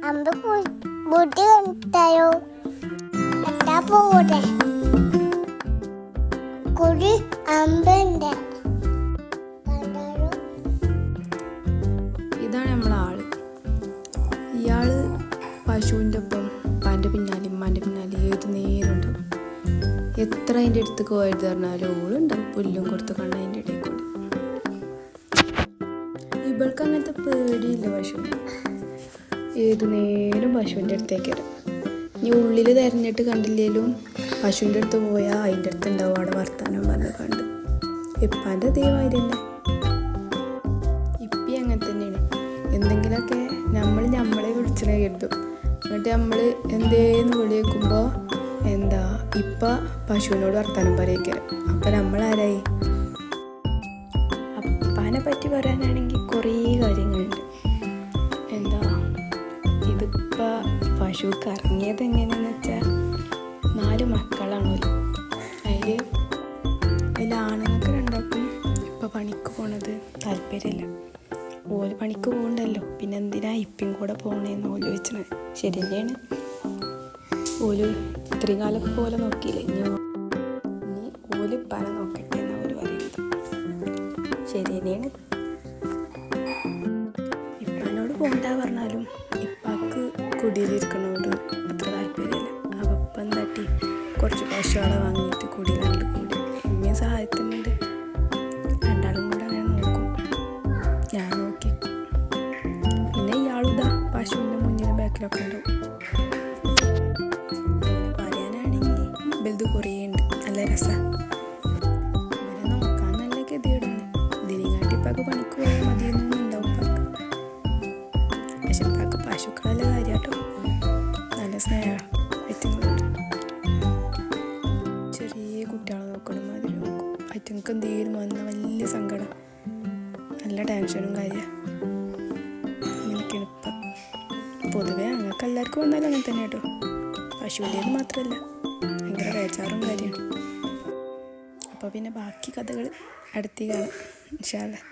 അമ്പ് ബുദ്ധി കണ്ടായോ എത്താ പോകൂടെ കുടി അമ്പുണ്ട്. ഇതാണ് നമ്മളെ ആള്. ഇയാള് പശുവിൻ്റെ ഒപ്പം ഉപ്പാൻ്റെ പിന്നാലെ ഉമ്മാൻ്റെ പിന്നാലെ ഏത് നേരം ഉണ്ടാവും. എത്ര അതിൻ്റെ അടുത്ത് പോയത് പറഞ്ഞാലും ഓളുണ്ടാവും പുല്ലും കൊടുത്ത് കണ്ട അതിൻ്റെ ഇടയിൽ കൂടി. ഇവൾക്ക് അങ്ങനത്തെ പേടിയില്ല പശുവിനെ. ഏതു നേരം പശുവിൻ്റെ അടുത്തേക്ക് വരും. ഇനി ഉള്ളിൽ തിരഞ്ഞിട്ട് കണ്ടില്ലേലും പശുവിൻ്റെ അടുത്ത് പോയാൽ അതിൻ്റെ അടുത്ത് ഉണ്ടാവും അവിടെ വർത്താനം പറഞ്ഞ് കണ്ട്. ഇപ്പാൻ്റെ ദൈവമായി തന്നെ. ഇപ്പം അങ്ങനെ തന്നെയാണ്. എന്തെങ്കിലുമൊക്കെ നമ്മളെ വിളിച്ചണേ കരുതും. എന്നിട്ട് നമ്മൾ എന്തേന്ന് വിളി വെക്കുമ്പോൾ ഇപ്പം പശുവിനോട് വർത്താനം പറയിക്കരും. അപ്പം നമ്മളാരായി? അപ്പാനെ പറ്റി പറയാനാണെങ്കിൽ കുറേ കാര്യങ്ങളുണ്ട്. ഇതിപ്പോൾ പശു കറങ്ങിയത് എങ്ങനെയാണെന്ന് വെച്ചാൽ 4 മക്കളാണല്ലോ. അതിൽ ആണുങ്ങൾക്ക് രണ്ടാൾക്കും ഇപ്പം പണിക്ക് പോണത് താല്പര്യമില്ല. ഓല് പണിക്ക് പോകണ്ടല്ലോ, പിന്നെ എന്തിനാ ഇപ്പം കൂടെ പോകണേന്ന് ഓല് വെച്ചത്. ശരി തന്നെയാണ്. ഓല് ഇത്രയും കാലം പോലെ നോക്കിയില്ലേ, ഇനി ഓല് ഇപ്പാനെ നോക്കട്ടെ എന്നാണ് ഓല് പറയുന്നത്. ശരി തന്നെയാണ്. ഇപ്പാനോട് പോകണ്ട പറഞ്ഞാലും ഇപ്പാക്ക് കുടിയിലിരിക്കണോട് അത്ര താല്പര്യമില്ല. അപ്പം ഇപ്പം തട്ടി കുറച്ച് പശുക്കളെ വാങ്ങിയിട്ട് കുടിയിലാണ്ട് കൂടി എന്നെയും സഹായത്തിനുണ്ട്. രണ്ടാളും കൂടെ അങ്ങനെ നോക്കും, ഞാൻ നോക്കി. പിന്നെ ഇയാളിതാ പശുവിൻ്റെ മുന്നിലും ബാക്കിലൊക്കെ ഉണ്ടാവും. അങ്ങനെ പറയാനാണെങ്കിൽ വലുത് കുറേ ഉണ്ട്. നല്ല രസമാണ്. ഇവരെ നോക്കാൻ നല്ല ഗതികേടാണ്. ഇതിനെക്കാട്ടി ഇപ്പൊക്കെ പണിക്ക് പോയാൽ മതിയെന്നൊന്നും ഉണ്ടാവും ഇപ്പൊക്കെ. പക്ഷെ ഇപ്പൊക്കെ പശുക്കളല്ല കാര്യം കേട്ടോ. നല്ല സ്നേഹമാണ് ഐറ്റങ്ങളോട്. ചെറിയ കുട്ടികളെ നോക്കണം മാതിരി നോക്കും. ഐറ്റങ്ങൾക്ക് എന്തെങ്കിലും വന്ന വലിയ സങ്കടം, നല്ല ടെൻഷനും കാര്യമാണ്. അങ്ങനെയൊക്കെയാണ് ഇപ്പം. പൊതുവേ ഞങ്ങൾക്ക് എല്ലാവർക്കും വന്നാലും അങ്ങനെ തന്നെ കേട്ടോ. പശുവിൻ്റേത് മാത്രമല്ല, ഭയങ്കര വേച്ചാറും കാര്യമാണ്. അപ്പോൾ പിന്നെ ബാക്കി കഥകൾ അടുത്ത് കാണാം ഇൻഷാ അല്ലാഹ്.